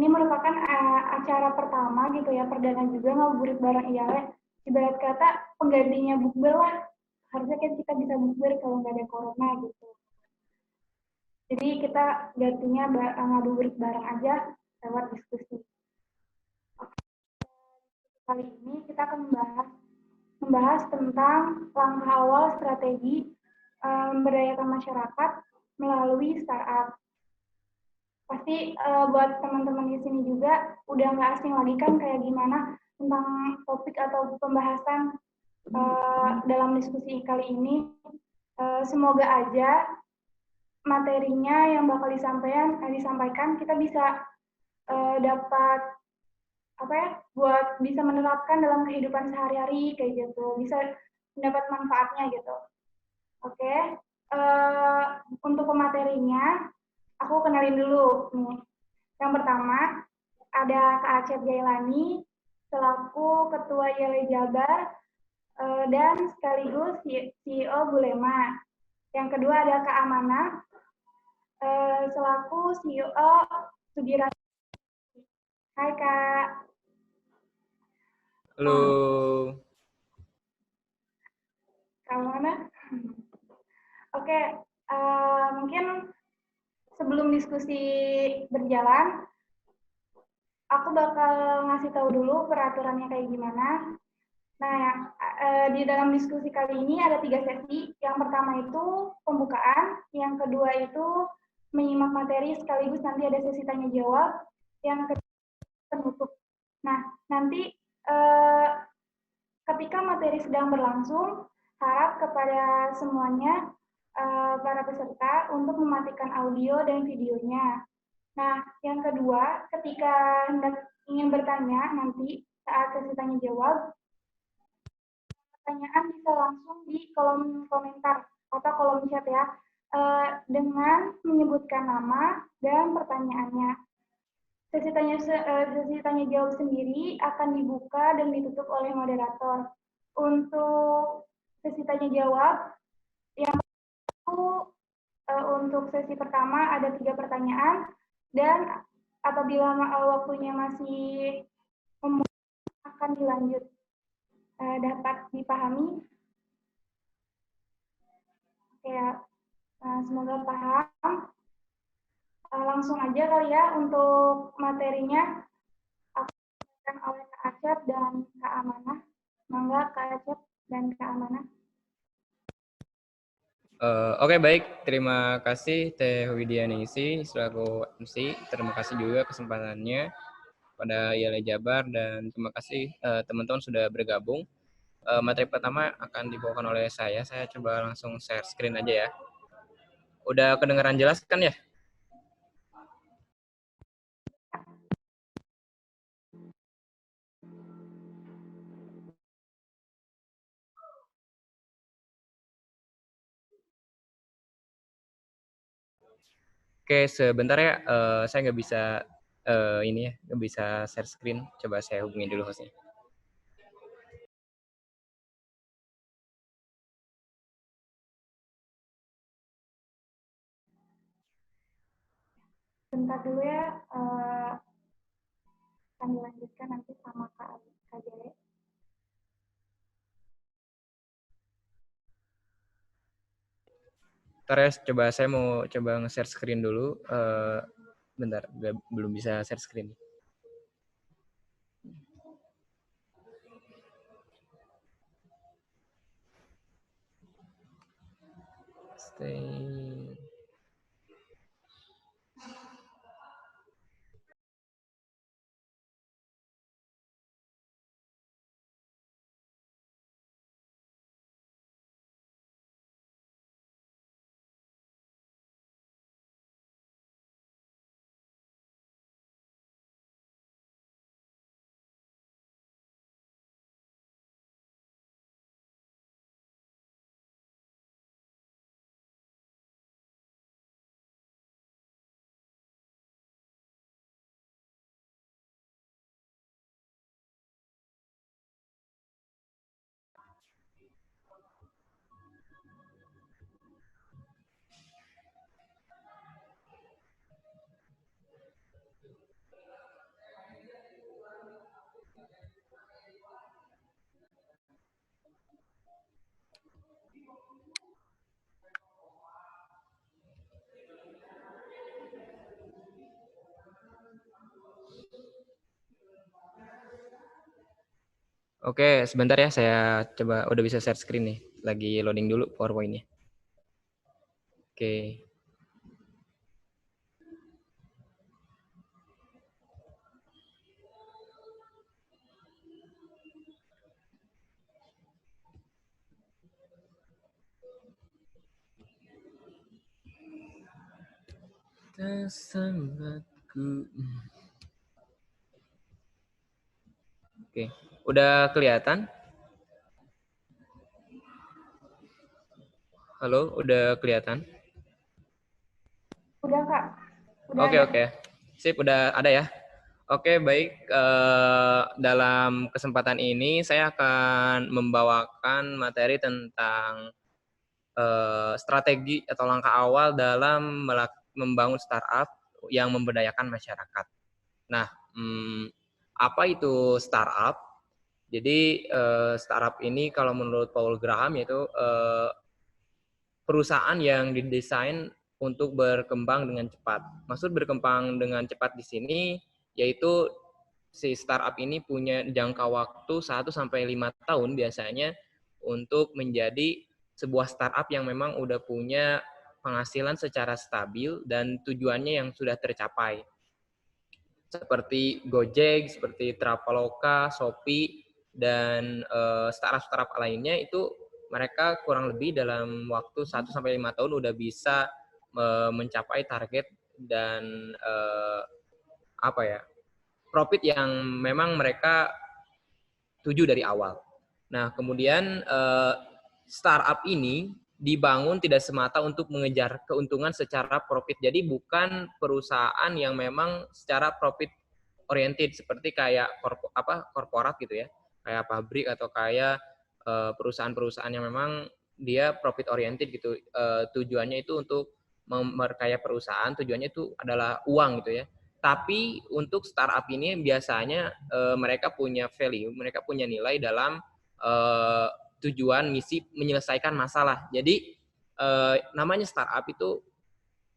ini merupakan acara pertama gitu ya, perdana juga ngabuburit bareng IALE. Ibarat kata penggantinya bukber lah. Harusnya kan kita bisa bukber kalau nggak ada corona gitu. Jadi kita gantinya ngabuburit bareng aja lewat diskusi. Kali ini kita akan membahas tentang langkah awal strategi memberdayakan masyarakat melalui startup. Pasti buat teman-teman di sini juga udah nggak asing lagi kan kayak gimana tentang topik atau pembahasan dalam diskusi kali ini. Semoga aja materinya yang bakal disampaikan kita bisa dapat apa ya, buat bisa menerapkan dalam kehidupan sehari-hari kayak gitu, bisa mendapat manfaatnya gitu. Oke, untuk pematerinya aku kenalin dulu nih. Yang pertama ada Kak Acep Jailani selaku Ketua IALE Jabar dan sekaligus CEO Bulema. Yang kedua ada Kak Amana selaku CEO Sugirati. Hai Kak. Halo. Kak Amana. Oke, mungkin sebelum diskusi berjalan, aku bakal ngasih tahu dulu peraturannya kayak gimana. Nah, di dalam diskusi kali ini ada 3 sesi. Yang pertama itu pembukaan, yang kedua itu menyimak materi sekaligus nanti ada sesi tanya jawab, yang ketiga penutup. Nah, nanti ketika materi sedang berlangsung, harap kepada semuanya para peserta untuk mematikan audio dan videonya. Nah, yang kedua, ketika hendak ingin bertanya nanti saat sesi tanya jawab, pertanyaan bisa langsung di kolom komentar atau kolom chat ya, dengan menyebutkan nama dan pertanyaannya. Sesi tanya jawab sendiri akan dibuka dan ditutup oleh moderator. Untuk sesi tanya jawab, yang untuk sesi pertama ada 3 pertanyaan, dan apabila waktunya masih akan dilanjut. Dapat dipahami? Oke, semoga paham. Langsung aja kali ya untuk materinya. Aku akan oleh Kak Acep dan Kak Amanah. Mangga Kak Acep dan Kak Amanah. Oke, baik. Terima kasih Teh Widianingsi selaku MC. Terima kasih juga kesempatannya pada IALE Jabar dan terima kasih teman-teman sudah bergabung. Materi pertama akan dibawakan oleh saya. Saya coba langsung share screen aja ya. Udah kedengaran jelas kan ya? Oke, sebentar ya. Saya nggak bisa ini ya, nggak bisa share screen. Coba saya hubungi dulu hostnya. Bentar dulu ya, akan dilanjutkan nanti sama Kak Jaya. Ntar ya, coba saya mau coba nge-share screen dulu. Bentar, belum bisa share screen. Stay. Oke, sebentar ya, saya coba udah bisa share screen nih. Lagi loading dulu PowerPoint-nya. Oke. Tersambatku. Oke, udah kelihatan? Halo, udah kelihatan? Udah Kak, udah Oke, ada. oke. Sip, udah ada ya. Oke, baik. Dalam kesempatan ini saya akan membawakan materi tentang strategi atau langkah awal dalam membangun startup yang memberdayakan masyarakat. Nah, apa itu startup? Jadi startup ini kalau menurut Paul Graham yaitu perusahaan yang didesain untuk berkembang dengan cepat. Maksud berkembang dengan cepat di sini yaitu si startup ini punya jangka waktu 1 sampai 5 tahun biasanya untuk menjadi sebuah startup yang memang udah punya penghasilan secara stabil dan tujuannya yang sudah tercapai. Seperti Gojek, seperti Traveloka, Shopee, dan startup-startup lainnya itu mereka kurang lebih dalam waktu 1 sampai 5 tahun udah bisa mencapai target dan apa ya profit yang memang mereka tuju dari awal. Nah, kemudian startup ini dibangun tidak semata untuk mengejar keuntungan secara profit. Jadi bukan perusahaan yang memang secara profit oriented seperti kayak korporat gitu ya, kayak pabrik atau kayak perusahaan-perusahaan yang memang dia profit oriented gitu. Tujuannya itu untuk memperkaya perusahaan, tujuannya itu adalah uang gitu ya. Tapi untuk startup ini biasanya mereka punya value, mereka punya nilai dalam tujuan misi menyelesaikan masalah. Jadi namanya startup itu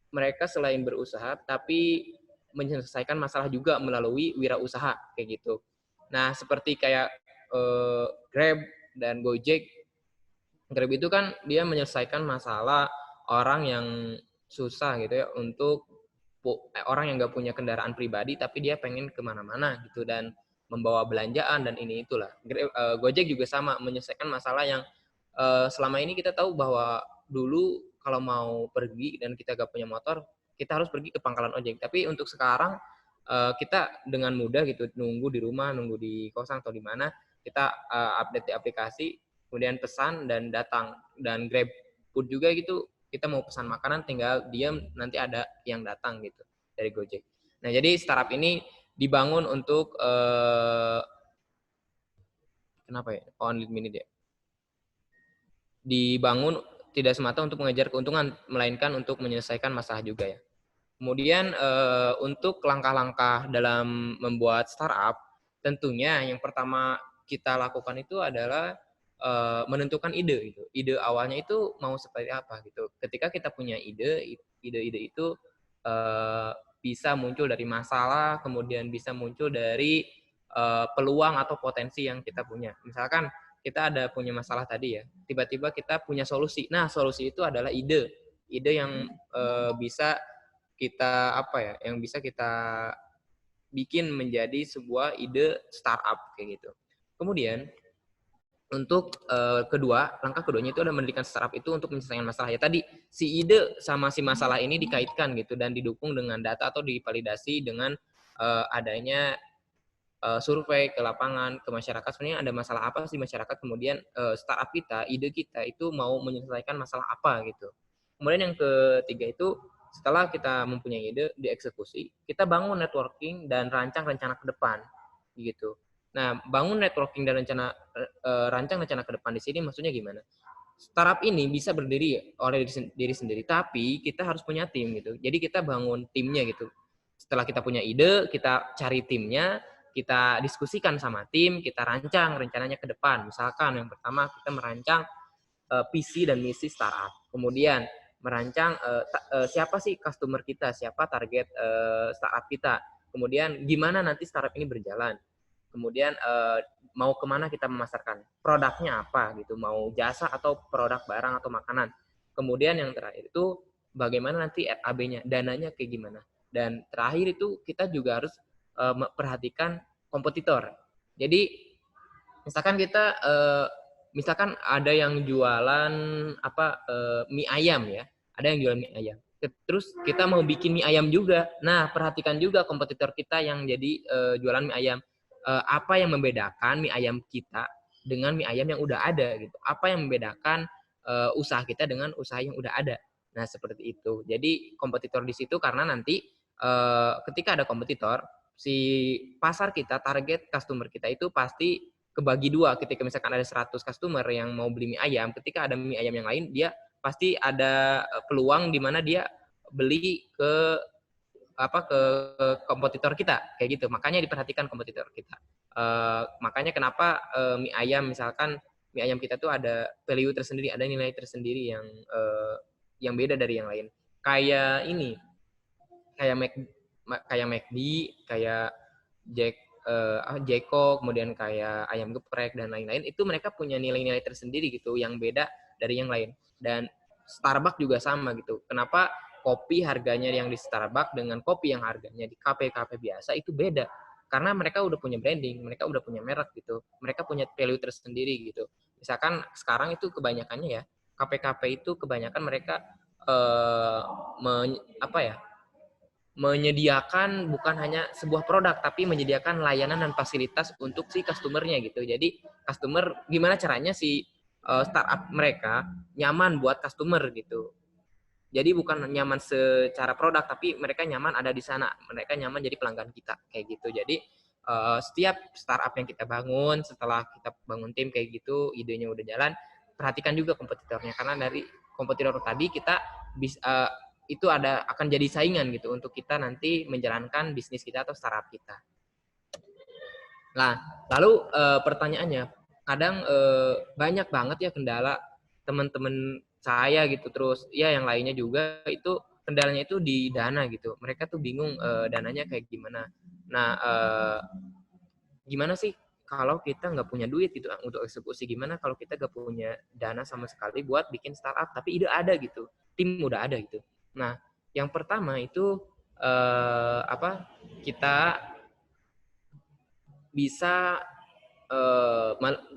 mereka selain berusaha tapi menyelesaikan masalah juga melalui wirausaha kayak gitu. Nah, seperti kayak Grab dan Gojek. Grab itu kan dia menyelesaikan masalah orang yang susah gitu ya untuk orang yang nggak punya kendaraan pribadi tapi dia pengen kemana-mana gitu dan membawa belanjaan dan ini itulah. Gojek juga sama menyelesaikan masalah yang selama ini kita tahu bahwa dulu kalau mau pergi dan kita gak punya motor kita harus pergi ke pangkalan ojek. Tapi untuk sekarang kita dengan mudah gitu nunggu di rumah, nunggu di kosan atau di mana kita update di aplikasi, kemudian pesan dan datang. Dan Grab Food juga gitu, kita mau pesan makanan tinggal diam nanti ada yang datang gitu dari Gojek. Nah, jadi startup ini dibangun untuk kenapa ya? Only minute ya. Dibangun tidak semata untuk mengejar keuntungan, melainkan untuk menyelesaikan masalah juga ya. Kemudian untuk langkah-langkah dalam membuat startup, tentunya yang pertama kita lakukan itu adalah menentukan ide gitu. Ide awalnya itu mau seperti apa gitu. Ketika kita punya ide-ide itu bisa muncul dari masalah, kemudian bisa muncul dari peluang atau potensi yang kita punya. Misalkan kita ada punya masalah tadi ya, tiba-tiba kita punya solusi. Nah, solusi itu adalah ide yang bisa kita apa ya, yang bisa kita bikin menjadi sebuah ide startup kayak gitu. Kemudian untuk langkah keduanya itu adalah mendirikan startup itu untuk menyelesaikan masalah. Ya tadi si ide sama si masalah ini dikaitkan gitu dan didukung dengan data atau divalidasi dengan adanya survei ke lapangan ke masyarakat. Sebenarnya ada masalah apa sih masyarakat, kemudian startup kita, ide kita itu mau menyelesaikan masalah apa gitu. Kemudian yang ketiga itu setelah kita mempunyai ide, dieksekusi, kita bangun networking dan rancang rencana ke depan gitu. Nah, bangun networking dan rancang rencana ke depan di sini maksudnya gimana? Startup ini bisa berdiri oleh diri sendiri, tapi kita harus punya tim gitu. Jadi kita bangun timnya gitu. Setelah kita punya ide, kita cari timnya, kita diskusikan sama tim, kita rancang rencananya ke depan. Misalkan yang pertama kita merancang visi dan misi startup. Kemudian merancang siapa sih customer kita, siapa target startup kita. Kemudian gimana nanti startup ini berjalan. Kemudian mau kemana kita memasarkan, produknya apa gitu, mau jasa atau produk barang atau makanan. Kemudian yang terakhir itu bagaimana nanti RAB-nya, dananya kayak gimana. Dan terakhir itu kita juga harus perhatikan kompetitor. Jadi misalkan kita misalkan ada yang jualan mie ayam ya, ada yang jualan mie ayam. Terus kita mau bikin mie ayam juga. Nah, perhatikan juga kompetitor kita yang jadi jualan mie ayam. Apa yang membedakan mie ayam kita dengan mie ayam yang udah ada gitu. Apa yang membedakan usaha kita dengan usaha yang udah ada. Nah, seperti itu. Jadi kompetitor di situ karena nanti ketika ada kompetitor, si pasar kita, target customer kita itu pasti kebagi dua. Ketika misalkan ada 100 customer yang mau beli mie ayam, ketika ada mie ayam yang lain, dia pasti ada peluang di mana dia beli ke kompetitor kita kayak gitu. Makanya diperhatikan kompetitor kita. Makanya kenapa mie ayam misalkan mie ayam kita tuh ada value tersendiri, ada nilai tersendiri yang beda dari yang lain. Kayak ini, kayak McD, kayak Jeko, kemudian kayak ayam geprek dan lain-lain, itu mereka punya nilai-nilai tersendiri gitu yang beda dari yang lain. Dan Starbucks juga sama gitu. Kenapa kopi harganya yang di Starbucks dengan kopi yang harganya di kafe-kafe biasa itu beda? Karena mereka udah punya branding, mereka udah punya merek gitu. Mereka punya value tersendiri gitu. Misalkan sekarang itu kebanyakannya ya, kafe-kafe itu kebanyakan mereka menyediakan bukan hanya sebuah produk, tapi menyediakan layanan dan fasilitas untuk si customer-nya gitu. Jadi customer gimana caranya si startup mereka nyaman buat customer gitu. Jadi bukan nyaman secara produk, tapi mereka nyaman ada di sana. Mereka nyaman jadi pelanggan kita kayak gitu. Jadi setiap startup yang kita bangun, setelah kita bangun tim kayak gitu, idenya udah jalan, perhatikan juga kompetitornya karena dari kompetitor tadi kita bisa itu akan jadi saingan gitu untuk kita nanti menjalankan bisnis kita atau startup kita. Nah, lalu pertanyaannya, kadang banyak banget ya kendala teman-teman saya gitu, terus ya yang lainnya juga itu kendalanya itu di dana gitu. Mereka tuh bingung dananya kayak gimana. Nah, gimana sih kalau kita nggak punya duit gitu untuk eksekusi? Gimana kalau kita nggak punya dana sama sekali buat bikin startup, tapi ide ada gitu, tim udah ada gitu. Nah, yang pertama itu kita bisa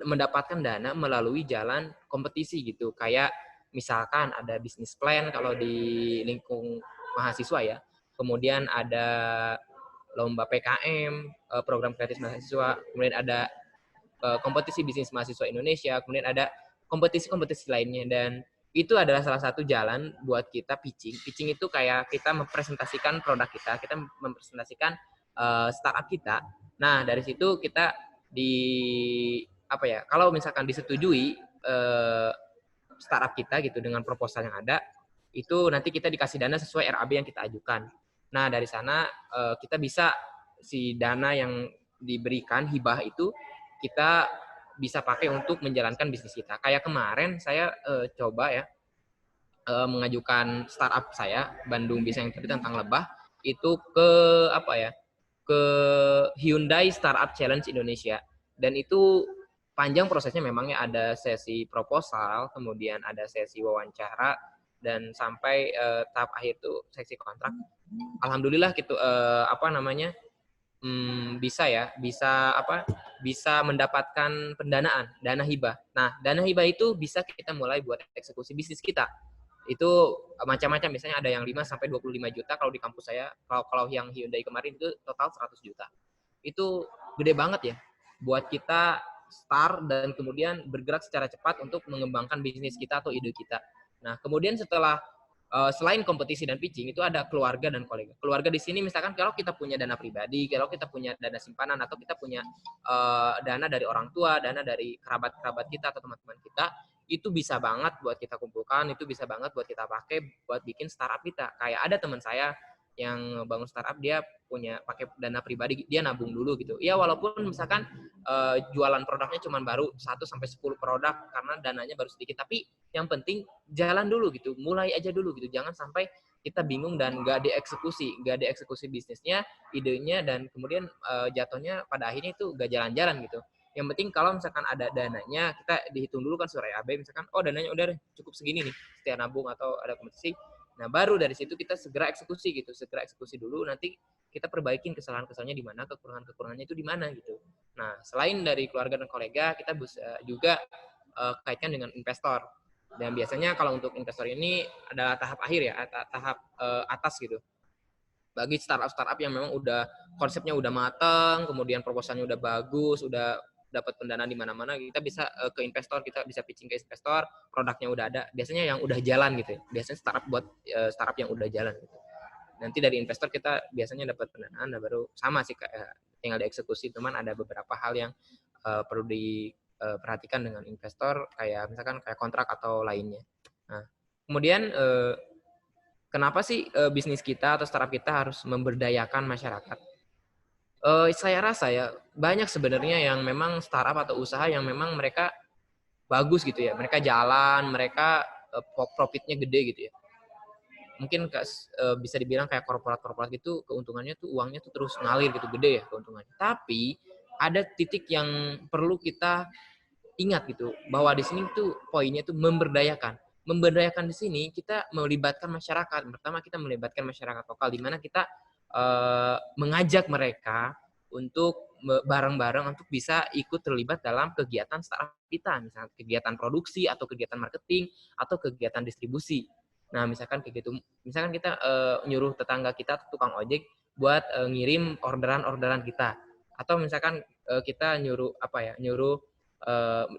mendapatkan dana melalui jalan kompetisi gitu. Kayak misalkan ada bisnis plan kalau di lingkung mahasiswa ya. Kemudian ada lomba PKM, program kreatif mahasiswa. Kemudian ada kompetisi bisnis mahasiswa Indonesia. Kemudian ada kompetisi-kompetisi lainnya. Dan itu adalah salah satu jalan buat kita pitching. Pitching itu kayak kita mempresentasikan produk kita mempresentasikan startup kita. Nah, dari situ kita kalau misalkan disetujui startup kita gitu dengan proposal yang ada, itu nanti kita dikasih dana sesuai RAB yang kita ajukan. Nah, dari sana kita bisa si dana yang diberikan hibah itu kita bisa pakai untuk menjalankan bisnis kita. Kayak kemarin saya coba ya mengajukan startup saya Bandung Bisa yang tadi tentang lebah itu ke Hyundai Startup Challenge Indonesia. Dan itu panjang prosesnya, memangnya ada sesi proposal, kemudian ada sesi wawancara, dan sampai tahap akhir tuh seksi kontrak. Alhamdulillah gitu bisa mendapatkan pendanaan, dana hibah. Nah, dana hibah itu bisa kita mulai buat eksekusi bisnis kita. Itu macam-macam, biasanya ada yang 5 sampai 25 juta kalau di kampus saya. Kalau yang Hyundai kemarin itu total 100 juta. Itu gede banget ya buat kita start dan kemudian bergerak secara cepat untuk mengembangkan bisnis kita atau ide kita. Nah, kemudian setelah selain kompetisi dan pitching itu ada keluarga dan kolega. Keluarga di sini misalkan kalau kita punya dana pribadi, kalau kita punya dana simpanan atau kita punya dana dari orang tua, dana dari kerabat-kerabat kita atau teman-teman kita, itu bisa banget buat kita kumpulkan, itu bisa banget buat kita pakai buat bikin startup kita. Kayak ada teman saya yang bangun startup, dia punya pakai dana pribadi, dia nabung dulu gitu. Ya walaupun misalkan jualan produknya cuma baru 1 sampai 10 produk karena dananya baru sedikit, tapi yang penting jalan dulu gitu, mulai aja dulu gitu. Jangan sampai kita bingung dan nggak dieksekusi bisnisnya, idenya, dan kemudian jatuhnya pada akhirnya itu nggak jalan-jalan gitu. Yang penting kalau misalkan ada dananya, kita dihitung dulu kan surat EAB, misalkan, oh dananya udah cukup segini nih, setia nabung atau ada kompetisi. Nah, baru dari situ kita segera eksekusi gitu, segera eksekusi dulu, nanti kita perbaikin kesalahan-kesalahannya di mana, kekurangan-kekurangannya itu di mana gitu. Nah, selain dari keluarga dan kolega, kita bisa juga kaitkan dengan investor. Dan biasanya kalau untuk investor ini adalah tahap akhir ya, tahap atas gitu. Bagi startup yang memang udah konsepnya udah matang, kemudian proposalnya udah bagus, udah dapat pendanaan di mana-mana, kita bisa ke investor, kita bisa pitching ke investor, produknya udah ada. Biasanya yang udah jalan gitu ya. Biasanya startup buat startup yang udah jalan gitu. Nanti dari investor kita biasanya dapat pendanaan, dan baru sama sih tinggal dieksekusi. Cuman ada beberapa hal yang perlu diperhatikan dengan investor, kayak misalkan kayak kontrak atau lainnya. Nah, kemudian kenapa sih bisnis kita atau startup kita harus memberdayakan masyarakat? Saya rasa ya banyak sebenarnya yang memang startup atau usaha yang memang mereka bagus gitu ya, mereka jalan, mereka profitnya gede gitu ya. Mungkin bisa dibilang kayak korporat-korporat gitu, keuntungannya tuh uangnya tuh terus ngalir gitu, gede ya keuntungannya. Tapi ada titik yang perlu kita ingat gitu, bahwa di sini tuh poinnya tuh memberdayakan. Memberdayakan di sini kita melibatkan masyarakat. Pertama kita melibatkan masyarakat lokal, di mana kita mengajak mereka untuk bareng-bareng untuk bisa ikut terlibat dalam kegiatan startup kita, misalnya kegiatan produksi atau kegiatan marketing atau kegiatan distribusi. Nah, misalkan kayak gitu, misalkan kita nyuruh tetangga kita tukang ojek buat ngirim orderan-orderan kita, atau misalkan kita nyuruh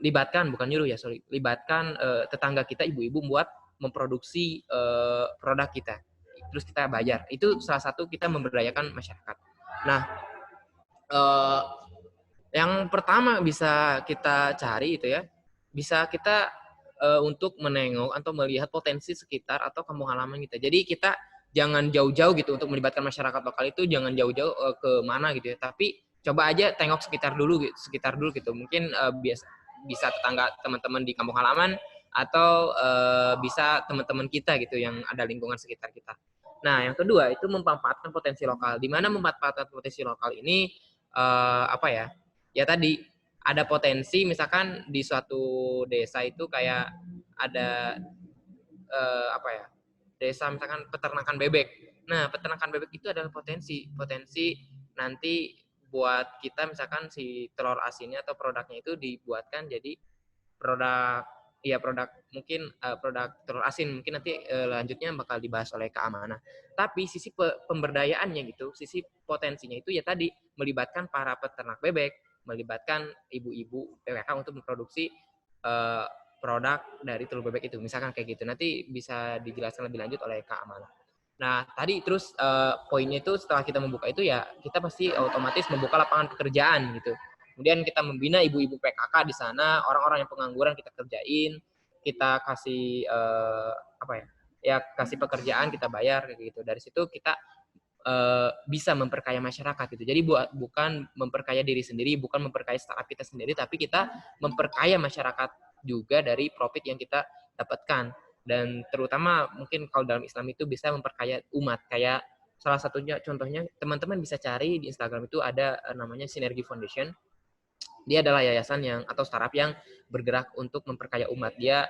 libatkan, bukan nyuruh ya, libatkan tetangga kita ibu-ibu buat memproduksi produk kita, terus kita bayar. Itu salah satu kita memberdayakan masyarakat. Nah, yang pertama bisa kita cari itu ya, bisa kita untuk menengok atau melihat potensi sekitar atau kampung halaman kita. Jadi kita jangan jauh-jauh gitu untuk melibatkan masyarakat lokal, itu jangan jauh-jauh ke mana gitu ya, tapi coba aja tengok sekitar dulu gitu. Mungkin bisa tetangga teman-teman di kampung halaman, atau bisa teman-teman kita gitu yang ada lingkungan sekitar kita. Nah, yang kedua itu memanfaatkan potensi lokal. Di mana memanfaatkan potensi lokal ini ya tadi ada potensi, misalkan di suatu desa itu kayak ada desa misalkan peternakan bebek. Nah, peternakan bebek itu adalah potensi nanti buat kita, misalkan si telur asinnya atau produknya itu dibuatkan jadi produk mungkin produk telur asin, mungkin nanti lanjutnya bakal dibahas oleh Kak Amana. Tapi sisi pemberdayaannya gitu, sisi potensinya itu ya tadi melibatkan para peternak bebek, melibatkan ibu-ibu PWK untuk memproduksi produk dari telur bebek itu, misalkan kayak gitu. Nanti bisa dijelaskan lebih lanjut oleh Kak Amana. Nah, tadi terus poinnya itu setelah kita membuka itu ya kita pasti otomatis membuka lapangan pekerjaan gitu. Kemudian kita membina ibu-ibu PKK di sana, orang-orang yang pengangguran kita kerjain, kita kasih kasih pekerjaan, kita bayar kayak gitu. Dari situ kita bisa memperkaya masyarakat gitu. Jadi bukan memperkaya diri sendiri, bukan memperkaya startup kita sendiri, tapi kita memperkaya masyarakat juga dari profit yang kita dapatkan. Dan terutama mungkin kalau dalam Islam itu bisa memperkaya umat. Kayak salah satunya contohnya teman-teman bisa cari di Instagram itu ada namanya Sinergi Foundation. Dia adalah yayasan atau startup yang bergerak untuk memperkaya umat. Dia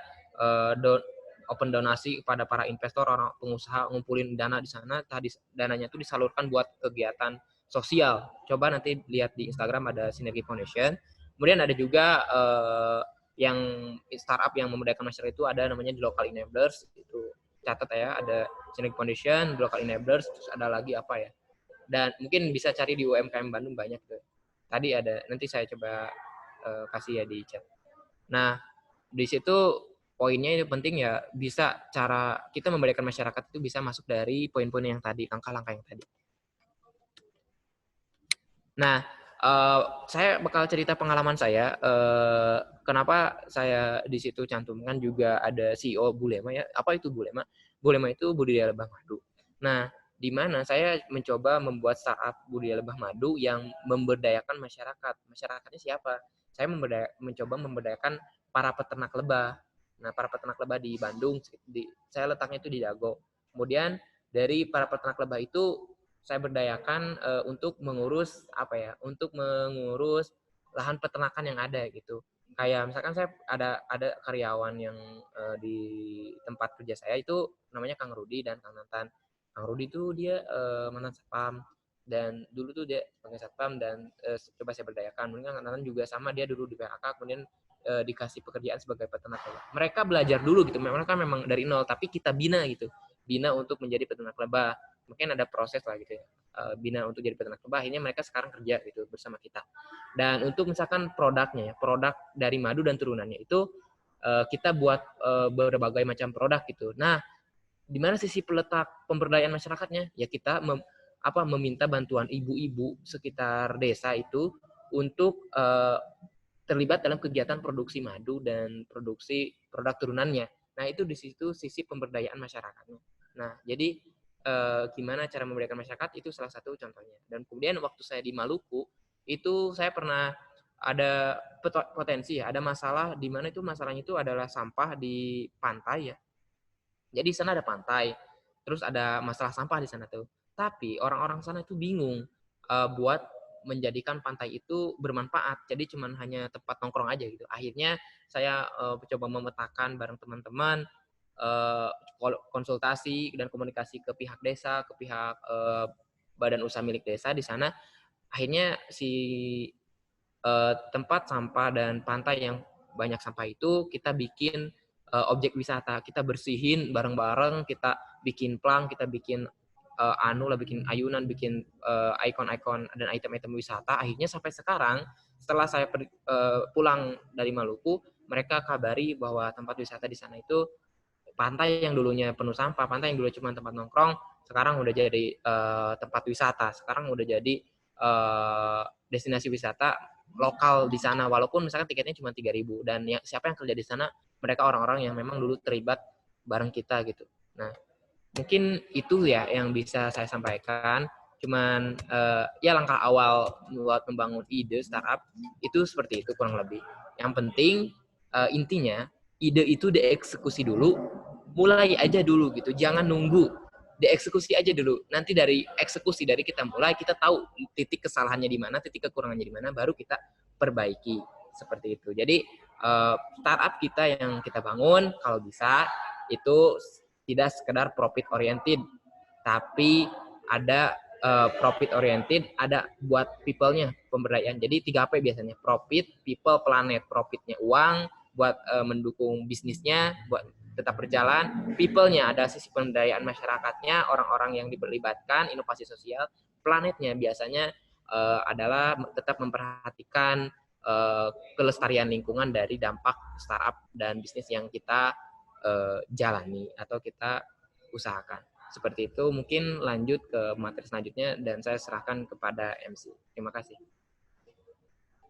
open donasi kepada para investor, orang pengusaha, ngumpulin dana di sana. Dananya itu disalurkan buat kegiatan sosial. Coba nanti lihat di Instagram ada Sinergi Foundation. Kemudian ada juga yang startup yang memberdayakan masyarakat itu ada namanya The Local Enablers. Itu catat ya, ada Sinergi Foundation, The Local Enablers, terus ada lagi apa ya. Dan mungkin bisa cari di UMKM Bandung banyak tuh. Tadi ada, nanti saya coba kasih ya di chat. Nah, di situ poinnya itu penting ya, bisa cara kita memberdayakan masyarakat itu bisa masuk dari poin-poin yang tadi, langkah-langkah yang tadi. Nah, saya bakal cerita pengalaman saya. Kenapa saya di situ cantumkan juga ada CEO Bulema ya. Apa itu Bulema? Bulema itu budidaya lebah madu. Nah, di mana saya mencoba membuat startup budidaya lebah madu yang memberdayakan masyarakat. Masyarakatnya siapa? Saya mencoba memberdayakan para peternak lebah. Nah, para peternak lebah di Bandung, saya letaknya itu di Dago. Kemudian dari para peternak lebah itu saya berdayakan untuk mengurus lahan peternakan yang ada gitu. Kayak misalkan saya ada karyawan yang di tempat kerja saya itu namanya Kang Rudi dan Kang Nantan. Kang Rudi itu dia mantan satpam, dan dulu tuh dia sebagai satpam dan coba saya berdayakan. Kemudian Kang Nantan juga sama, dia dulu di PHK, kemudian dikasih pekerjaan sebagai peternak lebah. Mereka belajar dulu gitu, mereka memang dari nol, tapi kita bina gitu, bina untuk menjadi peternak lebah. Mungkin ada proses lah gitu ya, bina untuk jadi peternak lebah. Akhirnya mereka sekarang kerja gitu bersama kita. Dan untuk misalkan produknya ya, produk dari madu dan turunannya itu kita buat berbagai macam produk gitu. Nah, di mana sisi peletak pemberdayaan masyarakatnya? Ya kita meminta bantuan ibu-ibu sekitar desa itu untuk terlibat dalam kegiatan produksi madu dan produksi produk turunannya. Nah, itu di situ sisi pemberdayaan masyarakatnya. Nah, jadi gimana cara memberdayakan masyarakat itu salah satu contohnya. Dan kemudian waktu saya di Maluku, itu saya pernah ada potensi ya, ada masalah di mana itu masalahnya itu adalah sampah di pantai ya. Jadi di sana ada pantai, terus ada masalah sampah di sana tuh. Tapi orang-orang sana itu bingung buat menjadikan pantai itu bermanfaat. Jadi cuman hanya tempat nongkrong aja gitu. Akhirnya saya coba memetakan bareng teman-teman, uh, konsultasi dan komunikasi ke pihak desa, ke pihak badan usaha milik desa di sana. Akhirnya si tempat sampah dan pantai yang banyak sampah itu kita bikin objek wisata, kita bersihin bareng-bareng, kita bikin plang, kita bikin bikin ayunan, bikin ikon-ikon dan item-item wisata. Akhirnya sampai sekarang setelah saya pulang dari Maluku, mereka kabari bahwa tempat wisata di sana itu pantai yang dulunya penuh sampah, pantai yang dulu cuma tempat nongkrong, sekarang udah jadi tempat wisata, sekarang udah jadi destinasi wisata lokal di sana, walaupun misalkan tiketnya cuma 3.000, dan ya, siapa yang kerja di sana, mereka orang-orang yang memang dulu terlibat bareng kita gitu. Nah, mungkin itu ya yang bisa saya sampaikan. Cuman ya langkah awal buat membangun ide startup itu seperti itu kurang lebih. Yang penting intinya ide itu dieksekusi dulu, mulai aja dulu gitu, jangan nunggu, dieksekusi aja dulu. Nanti dari eksekusi, dari kita mulai, kita tahu titik kesalahannya di mana, titik kekurangannya di mana, baru kita perbaiki seperti itu. Jadi startup kita yang kita bangun kalau bisa itu tidak sekedar profit oriented, tapi ada profit oriented, ada buat people-nya pemberdayaan. Jadi 3P biasanya, profit, people, planet. Profitnya uang buat mendukung bisnisnya, buat tetap berjalan. People-nya ada sisi pemberdayaan masyarakatnya, orang-orang yang dilibatkan, inovasi sosial. Planetnya biasanya adalah tetap memperhatikan kelestarian lingkungan dari dampak startup dan bisnis yang kita jalani atau kita usahakan. Seperti itu, mungkin lanjut ke materi selanjutnya dan saya serahkan kepada MC. Terima kasih.